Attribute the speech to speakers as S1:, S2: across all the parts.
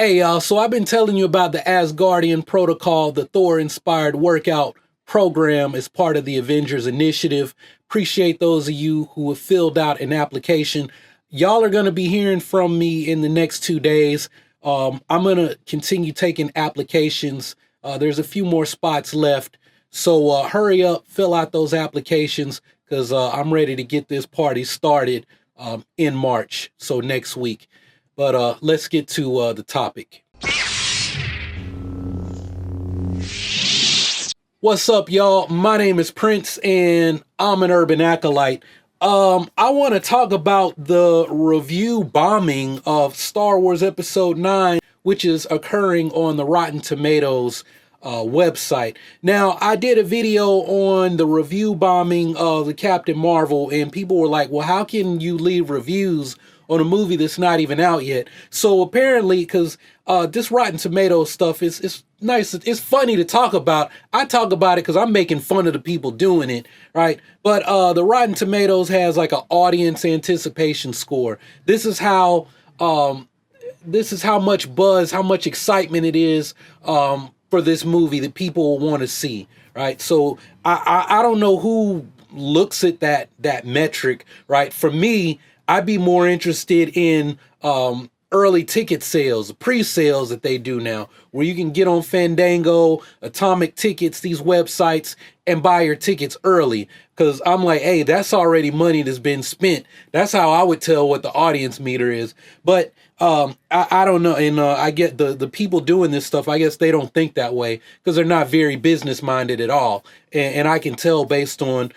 S1: Hey y'all, so I've been telling you about the Asgardian Protocol, the Thor-inspired workout program as part of the Avengers Initiative. Appreciate those of you who have filled out an application. Y'all are going to be hearing from me in the next 2 days. I'm going to continue taking applications. There's a few more spots left. So hurry up, fill out those applications because I'm ready to get this party started in March, so next week. But let's get to the topic. What's up, y'all? My name is Prince, and I'm an urban acolyte. I want to talk about the review bombing of Star Wars Episode 9, which is occurring on the Rotten Tomatoes website. Now, I did a video on the review bombing of the Captain Marvel, and people were like, well, how can you leave reviews on a movie that's not even out yet? So apparently, because this Rotten Tomatoes stuff is nice, it's funny to talk about. I talk about it because I'm making fun of the people doing it, right? But the Rotten Tomatoes has like an audience anticipation score. This is how much buzz, how much excitement it is for this movie that people want to see, right? So I don't know who looks at that metric, right? For me, I'd be more interested in early ticket sales, pre-sales that they do now, where you can get on Fandango, Atomic Tickets, these websites, and buy your tickets early. Because I'm like, hey, that's already money that's been spent. That's how I would tell what the audience meter is. But I don't know. And I get the people doing this stuff, I guess they don't think that way because they're not very business minded at all. And I can tell based on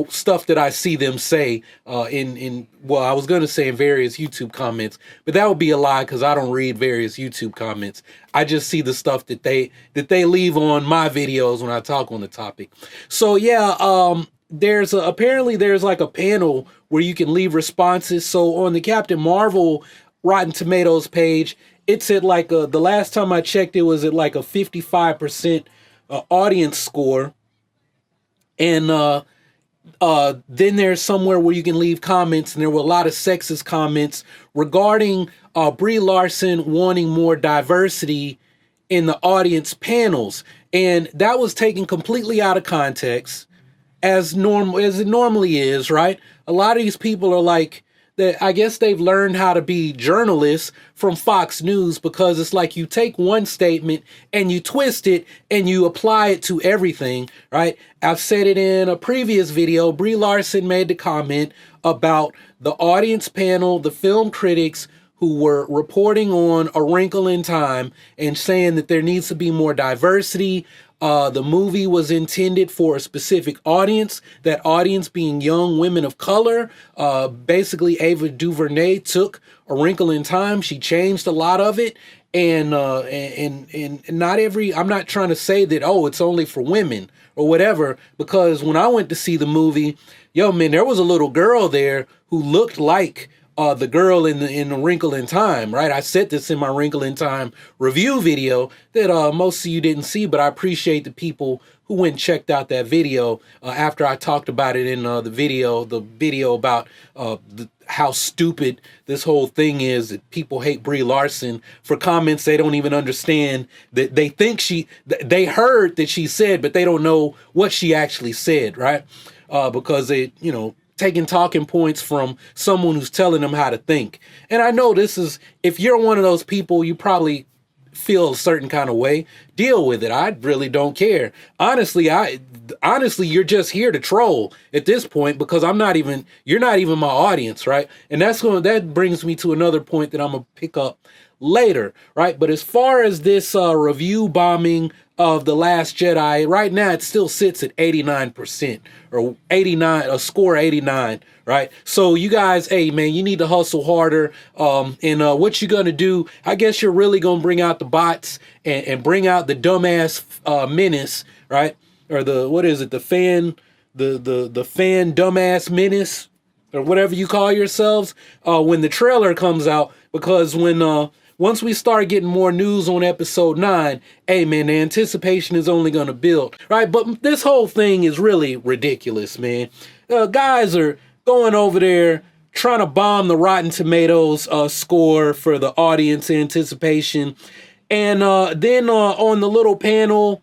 S1: stuff that I see them say well, I was going to say in various YouTube comments, but that would be a lie because I don't read various YouTube comments. I just see the stuff that they leave on my videos when I talk on the topic. So yeah, apparently there's like a panel where you can leave responses. So on the Captain Marvel Rotten Tomatoes page, it's at like the last time I checked, it was at like a 55% audience score. And then there's somewhere where you can leave comments, and there were a lot of sexist comments regarding Brie Larson wanting more diversity in the audience panels. And that was taken completely out of context, as it normally is, right? A lot of these people are like, I guess they've learned how to be journalists from Fox News, because it's like you take one statement and you twist it and you apply it to everything, right? I've said it in a previous video. Brie Larson made the comment about the audience panel, the film critics who were reporting on A Wrinkle in Time and saying that there needs to be more diversity. The movie was intended for a specific audience, that audience being young women of color. Basically, Ava DuVernay took A Wrinkle in Time. She changed a lot of it. And not every, I'm not trying to say that, oh, it's only for women or whatever, because when I went to see the movie, yo, man, there was a little girl there who looked like the girl in the Wrinkle in Time, right? I said this in my Wrinkle in Time review video that most of you didn't see, but I appreciate the people who went and checked out that video after I talked about it in the video about how stupid this whole thing is, that people hate Brie Larson for comments they don't even understand, that they think they heard that she said, but they don't know what she actually said, right? Because taking talking points from someone who's telling them how to think. And I know this is, if you're one of those people, you probably feel a certain kind of way. Deal with it. I really don't care. Honestly, you're just here to troll at this point, because you're not even my audience, right? And that brings me to another point that I'm gonna pick up later, right? But as far as this review bombing of The Last Jedi, right now it still sits at 89% or 89, a score 89, right? So you guys, hey man, you need to hustle harder. And what you're gonna do, I guess you're really gonna bring out the bots and bring out the dumbass menace, right? Or the fan dumbass menace, or whatever you call yourselves, when the trailer comes out, because once we start getting more news on Episode 9, hey man, the anticipation is only going to build, right? But this whole thing is really ridiculous, man. Guys are going over there trying to bomb the Rotten Tomatoes score for the audience anticipation. And then on the little panel,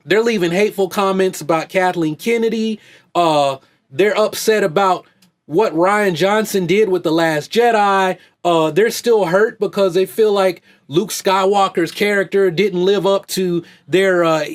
S1: they're leaving hateful comments about Kathleen Kennedy. They're upset about what Rian Johnson did with The Last Jedi. They're still hurt because they feel like Luke Skywalker's character didn't live up to their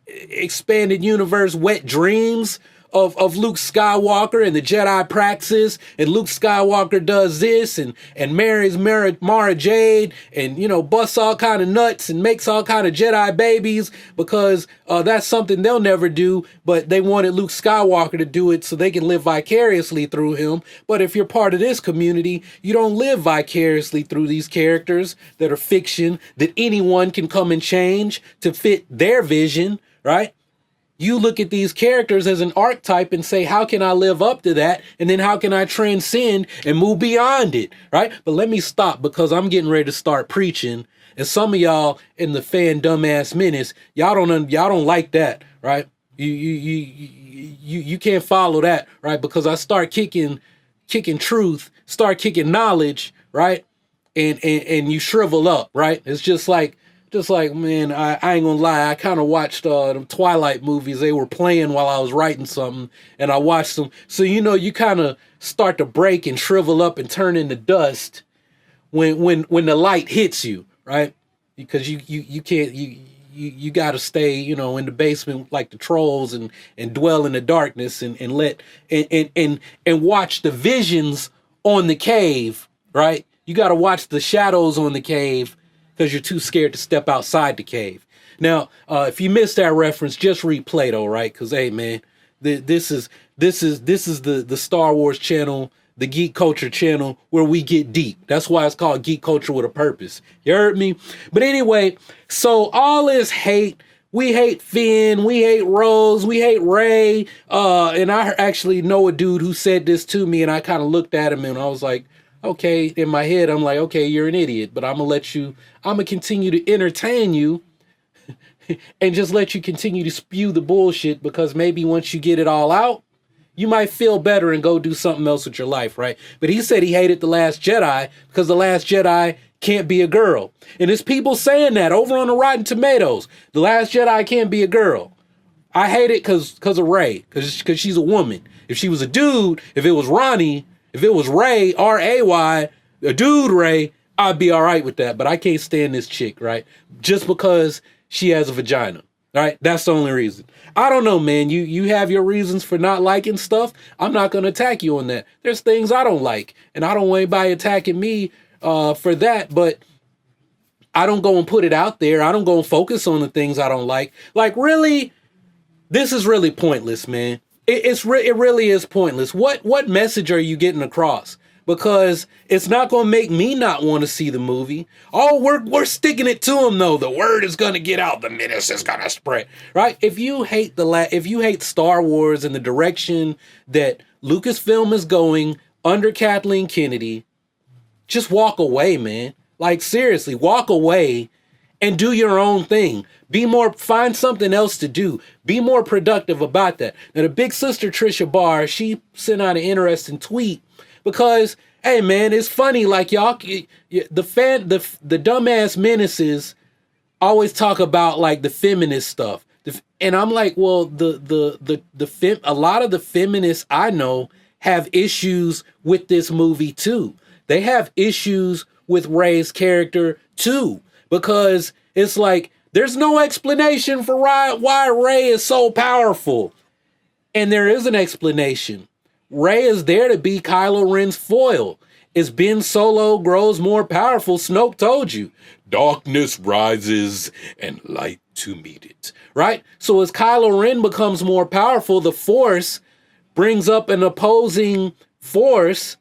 S1: expanded universe wet dreams of Luke Skywalker and the Jedi praxis, and Luke Skywalker does this and marries Mara Jade and, you know, busts all kind of nuts and makes all kind of Jedi babies because that's something they'll never do, but they wanted Luke Skywalker to do it so they can live vicariously through him. But if you're part of this community, you don't live vicariously through these characters that are fiction that anyone can come and change to fit their vision, right? You look at these characters as an archetype and say, how can I live up to that? And then how can I transcend and move beyond it, right? But let me stop because I'm getting ready to start preaching. And some of y'all in the Fandom ass menace, y'all don't like that, right? You can't follow that, right? Because I start kicking truth, start kicking knowledge, right? And you shrivel up, right? It's just like, man, I ain't gonna lie. I kind of watched the Twilight movies. They were playing while I was writing something, and I watched them. So, you know, you kind of start to break and shrivel up and turn into dust when the light hits you, right? Because you can't, you got to stay, you know, in the basement like the trolls and dwell in the darkness and let and watch the visions on the cave, right? You got to watch the shadows on the cave, because you're too scared to step outside the cave. Now, if you missed that reference, just read Plato, right? Because, hey, man, this is the Star Wars channel, the geek culture channel, where we get deep. That's why it's called Geek Culture with a Purpose. You heard me? But anyway, so all this hate, we hate Finn, we hate Rose, we hate Rey. And I actually know a dude who said this to me, and I kind of looked at him and I was like, okay, in my head, I'm like, okay, you're an idiot, but I'm going to continue to entertain you and just let you continue to spew the bullshit, because maybe once you get it all out, you might feel better and go do something else with your life, right? But he said he hated The Last Jedi because The Last Jedi can't be a girl. And there's people saying that over on the Rotten Tomatoes. The Last Jedi can't be a girl. I hate it because of Rey, because she's a woman. If she was a dude, if it was Ronnie, if it was Ray, R-A-Y, a dude Ray, I'd be all right with that. But I can't stand this chick, right? Just because she has a vagina, right? That's the only reason. I don't know, man. You have your reasons for not liking stuff. I'm not going to attack you on that. There's things I don't like, and I don't want anybody attacking me for that. But I don't go and put it out there. I don't go and focus on the things I don't like. Like, really, this is really pointless, man. It really is pointless. What message are you getting across? Because it's not going to make me not want to see the movie. Oh, we're sticking it to him though. The word is going to get out. The menace is going to spread, right? If you hate Star Wars and the direction that Lucasfilm is going under Kathleen Kennedy, just walk away, man. Like, seriously, walk away and do your own thing. Find something else to do. Be more productive about that. Now, the big sister, Trisha Barr, she sent out an interesting tweet because, hey, man, it's funny. Like, y'all, the dumbass menaces always talk about, like, the feminist stuff. And I'm like, well, a lot of the feminists I know have issues with this movie, too. They have issues with Rey's character, too. Because it's like, there's no explanation for why Rey is so powerful. And there is an explanation. Rey is there to be Kylo Ren's foil. As Ben Solo grows more powerful, Snoke told you, darkness rises and light to meet it. Right? So as Kylo Ren becomes more powerful, the Force brings up an opposing force,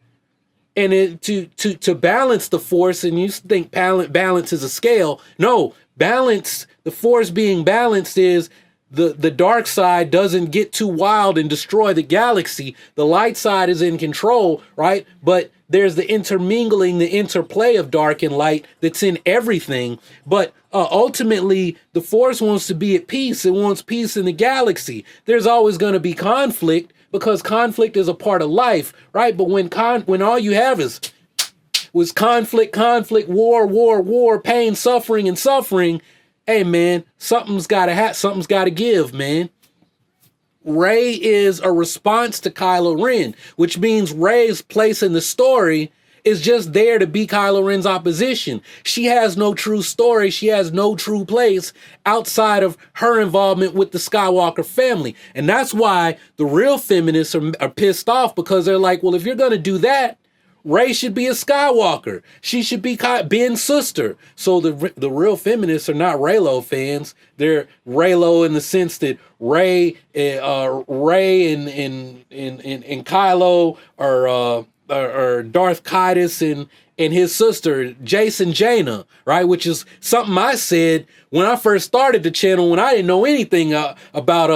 S1: and to balance the Force, and you think balance is a scale. No, balance, the Force being balanced is the dark side doesn't get too wild and destroy the galaxy. The light side is in control, right? But there's the intermingling, the interplay of dark and light that's in everything. But ultimately, the Force wants to be at peace. It wants peace in the galaxy. There's always going to be conflict, because conflict is a part of life, right? But when all you have was conflict, war, pain, suffering, and suffering, hey man, something's gotta give, man. Rey is a response to Kylo Ren, which means Rey's place in the story is just there to be Kylo Ren's opposition. She has no true story. She has no true place outside of her involvement with the Skywalker family. And that's why the real feminists are pissed off, because they're like, well, if you're going to do that, Rey should be a Skywalker. She should be Ben's sister. So the real feminists are not Reylo fans. They're Reylo in the sense that Rey and Kylo are Darth Caedus and his sister Jason Jaina, right? Which is something I said when I first started the channel, when I didn't know anything about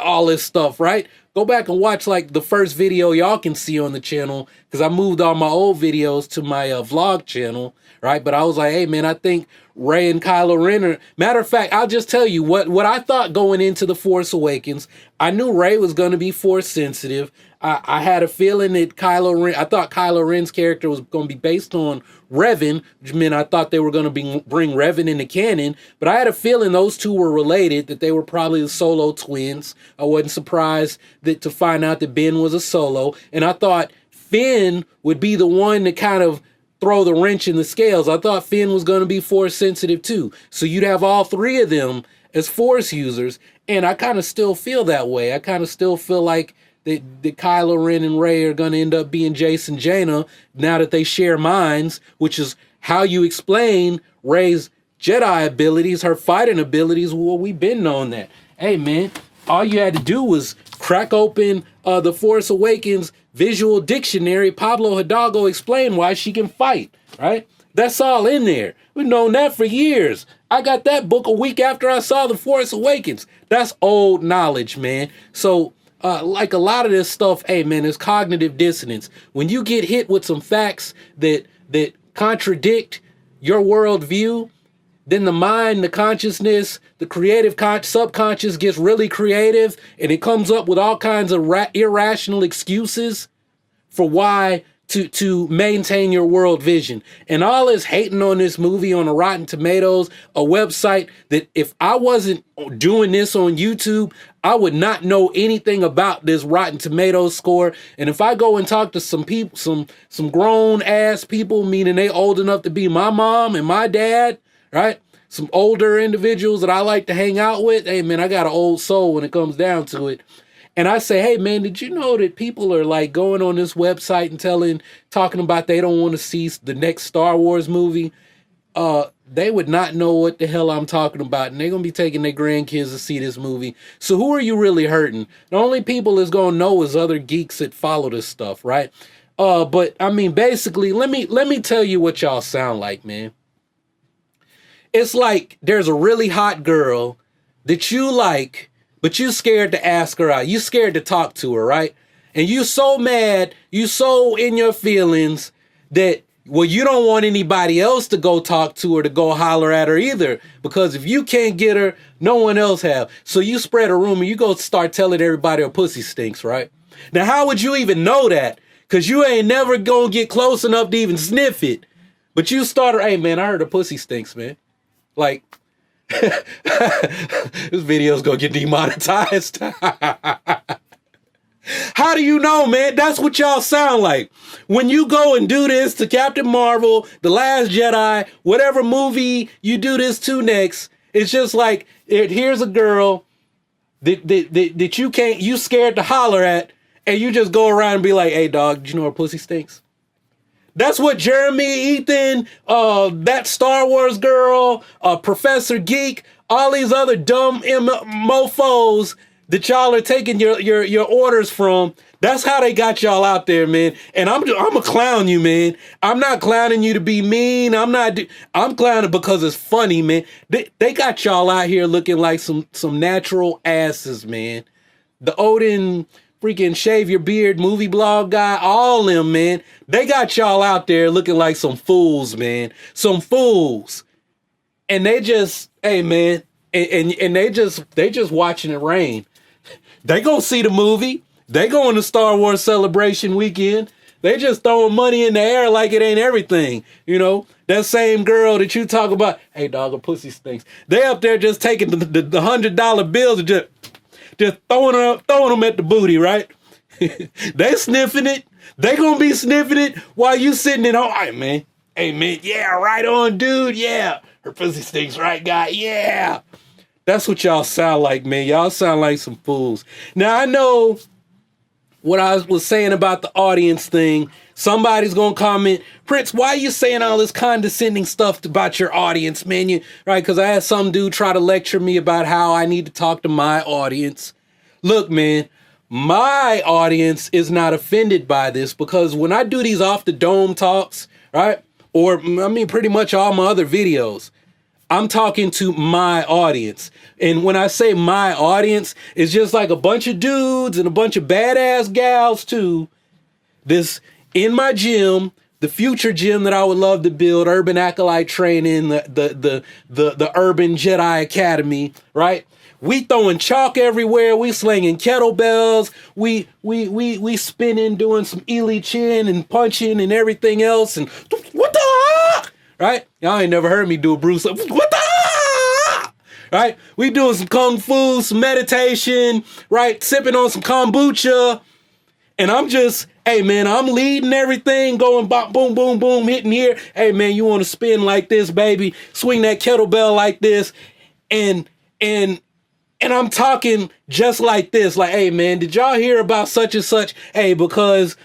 S1: all this stuff, right? Go back and watch like the first video y'all can see on the channel, because I moved all my old videos to my vlog channel, right? But I was like, hey man, I think Rey and Kylo Ren are... Matter of fact, I'll just tell you what I thought going into The Force Awakens. I knew Rey was going to be Force sensitive. I had a feeling that I thought Kylo Ren's character was going to be based on Revan, which meant I thought they were going to bring Revan into canon, but I had a feeling those two were related, that they were probably the Solo twins. I wasn't surprised to find out that Ben was a Solo, and I thought Finn would be the one to kind of throw the wrench in the scales. I thought Finn was going to be Force sensitive too, so you'd have all three of them as Force users, and I kind of still feel that way. I kind of still feel like that Kylo Ren and Rey are going to end up being Jason Jaina now that they share minds, which is how you explain Rey's Jedi abilities, her fighting abilities. Well, we've been knowing that. Hey, man, all you had to do was crack open The Force Awakens visual dictionary. Pablo Hidalgo explained why she can fight, right? That's all in there. We've known that for years. I got that book a week after I saw The Force Awakens. That's old knowledge, man. So, like a lot of this stuff, hey man, it's cognitive dissonance. When you get hit with some facts that contradict your worldview, then the mind, the consciousness, the creative subconscious gets really creative, and it comes up with all kinds of irrational excuses for why to maintain your world vision. And all this hating on this movie on a Rotten Tomatoes, a website that if I wasn't doing this on YouTube, I would not know anything about this Rotten Tomatoes score. And if I go and talk to some people, some grown ass people, meaning they old enough to be my mom and my dad, right? Some older individuals that I like to hang out with, hey man, I got an old soul when it comes down to it. And I say, hey man, did you know that people are like going on this website and talking about they don't want to see the next Star Wars movie? They would not know what the hell I'm talking about, and they're gonna be taking their grandkids to see this movie. So who are you really hurting? The only people that's gonna know is other geeks that follow this stuff, right? But I mean, basically, let me tell you what y'all sound like, man. It's like there's a really hot girl that you like, but you scared to ask her out. You scared to talk to her, right? And you so mad, you so in your feelings that, well, you don't want anybody else to go talk to her, to go holler at her either. Because if you can't get her, no one else have. So you spread a rumor, you go start telling everybody her pussy stinks, right? Now, how would you even know that? Because you ain't never gonna get close enough to even sniff it. But you start, hey man, I heard her pussy stinks, man. Like, this video's gonna get demonetized. How do you know, man? That's what y'all sound like. When you go and do this to Captain Marvel, The Last Jedi, whatever movie you do this to next, it's just like, here's a girl that you scared to holler at, and you just go around and be like, hey dog, did you know her pussy stinks? That's what Jeremy, Ethan, that Star Wars girl, Professor Geek, all these other dumb mofos that y'all are taking your orders from. That's how they got y'all out there, man. And I'm a clown you, man. I'm not clowning you to be mean. I'm clowning because it's funny, man. They got y'all out here looking like some natural asses, man. The Odin freaking shave your beard movie blog guy, all them, man. They got y'all out there looking like some fools, man. Some fools. And they just, hey man, and they just watching it rain. They gonna see the movie. They going to Star Wars Celebration weekend. They just throwing money in the air like it ain't everything. You know, that same girl that you talk about, hey dog, her pussy stinks. They up there just taking the $100 bills and just throwing them at the booty, right? They sniffing it. They gonna be sniffing it while you sitting in home. All right, man. Hey man, yeah, right on, dude. Yeah. Her pussy stinks, right, guy? Yeah. That's what y'all sound like, man. Y'all sound like some fools. Now I know what I was saying about the audience thing. Somebody's gonna comment, Prince, why are you saying all this condescending stuff about your audience, man? Right? Because I had some dude try to lecture me about how I need to talk to my audience. Look, man, my audience is not offended by this because when I do these off the dome talks, right? Or I mean, pretty much all my other videos, I'm talking to my audience. And when I say my audience, it's just like a bunch of dudes and a bunch of badass gals too. This in my gym, the future gym that I would love to build, Urban Acolyte Training, the Urban Jedi Academy, right? We throwing chalk everywhere. We slinging kettlebells. We spinning, doing some Ely chin and punching and everything else. And what the? Right? Y'all ain't never heard me do a Bruce. What the? Right? We doing some kung fu, some meditation, right? Sipping on some kombucha. And I'm just, hey man, I'm leading everything, going boom, boom, boom, hitting here. Hey man, you want to spin like this, baby? Swing that kettlebell like this. And I'm talking just like this. Like, hey man, did y'all hear about such and such? Hey, because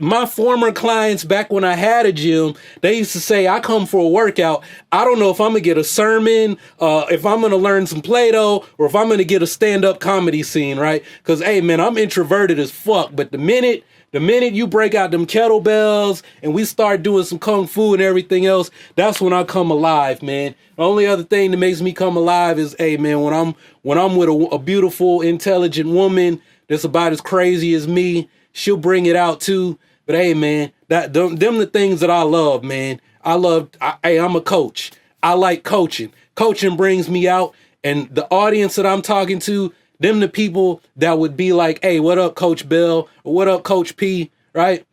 S1: my former clients back when I had a gym, they used to say, I come for a workout. I don't know if I'm going to get a sermon, if I'm going to learn some Play-Doh, or if I'm going to get a stand-up comedy scene, right? Because, hey, man, I'm introverted as fuck. But the minute you break out them kettlebells and we start doing some kung fu and everything else, that's when I come alive, man. The only other thing that makes me come alive is, hey, man, when I'm with a beautiful, intelligent woman that's about as crazy as me, she'll bring it out too. But hey, man, them the things that I love, man. I'm a coach. I like coaching. Coaching brings me out, and the audience that I'm talking to, them the people that would be like, hey, what up, Coach Bell? Or what up, Coach P? Right?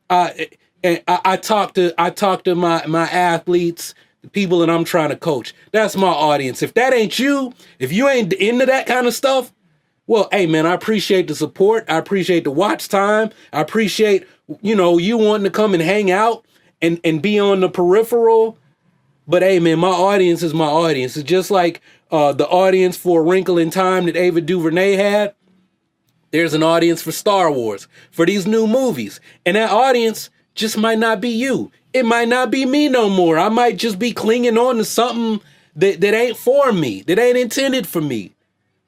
S1: I talk to my athletes, the people that I'm trying to coach. That's my audience. If that ain't you, if you ain't into that kind of stuff, well, hey, man, I appreciate the support. I appreciate the watch time. I appreciate, you wanting to come and hang out and be on the peripheral. But hey, man, my audience is my audience. It's just like the audience for A Wrinkle in Time that Ava DuVernay had. There's an audience for Star Wars, for these new movies. And that audience just might not be you. It might not be me no more. I might just be clinging on to something that ain't for me, that ain't intended for me.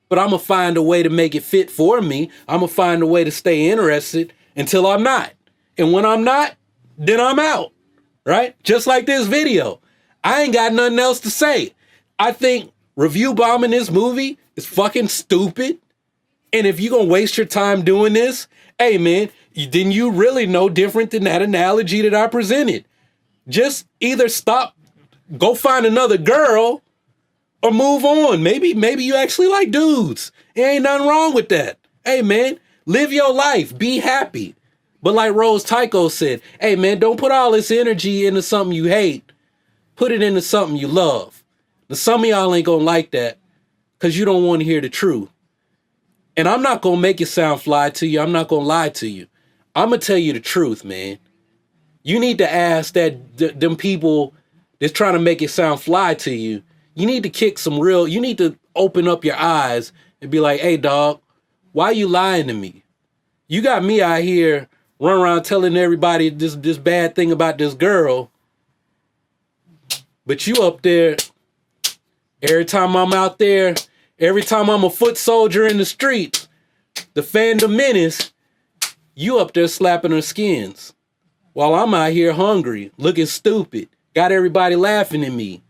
S1: But I'm going to find a way to make it fit for me. I'm going to find a way to stay interested until I'm not. And when I'm not, then I'm out, right? Just like this video. I ain't got nothing else to say. I think review bombing this movie is fucking stupid. And if you're going to waste your time doing this, hey, man, then you really know different than that analogy that I presented. Just either stop, go find another girl, or move on. Maybe you actually like dudes. There ain't nothing wrong with that. Hey, man, live your life. Be happy. But like Rose Tycho said, hey, man, don't put all this energy into something you hate. Put it into something you love. Now, some of y'all ain't going to like that because you don't want to hear the truth. And I'm not going to make it sound fly to you. I'm not going to lie to you. I'm going to tell you the truth, man. You need to ask them people that's trying to make it sound fly to you. You need to you need to open up your eyes and be like, hey, dog, why you lying to me? You got me out here running around telling everybody this bad thing about this girl. But you up there, every time I'm out there, every time I'm a foot soldier in the streets, the Fandom menace, you up there slapping her skins. While I'm out here hungry, looking stupid, got everybody laughing at me.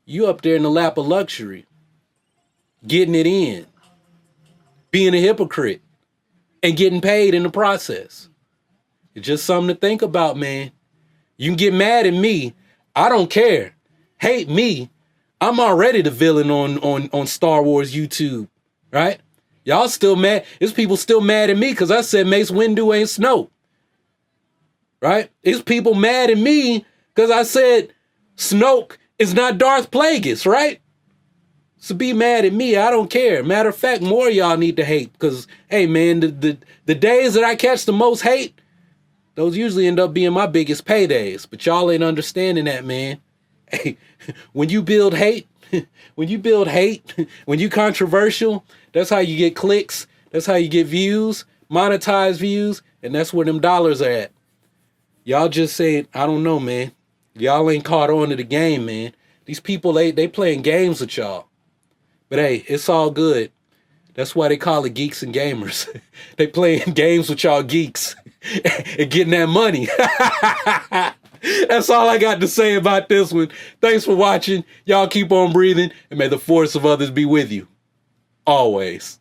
S1: You up there in the lap of luxury, getting it in, being a hypocrite, and getting paid in the process. It's just something to think about, man. You can get mad at me. I don't care. Hate me. I'm already the villain on Star Wars YouTube, right? Y'all still mad. There's people still mad at me because I said Mace Windu ain't Snoke. Right? It's people mad at me because I said Snoke is not Darth Plagueis, right? So be mad at me. I don't care. Matter of fact, more of y'all need to hate because, hey, man, the days that I catch the most hate, those usually end up being my biggest paydays. But y'all ain't understanding that, man. Hey, when you build hate, when you controversial, that's how you get clicks. That's how you get views, monetized views, and that's where them dollars are at. Y'all just saying, I don't know, man. Y'all ain't caught on to the game, man. These people, they playing games with y'all. But hey, it's all good. That's why they call it geeks and gamers. They playing games with y'all geeks and getting that money. That's all I got to say about this one. Thanks for watching. Y'all keep on breathing, and may the force of others be with you. Always.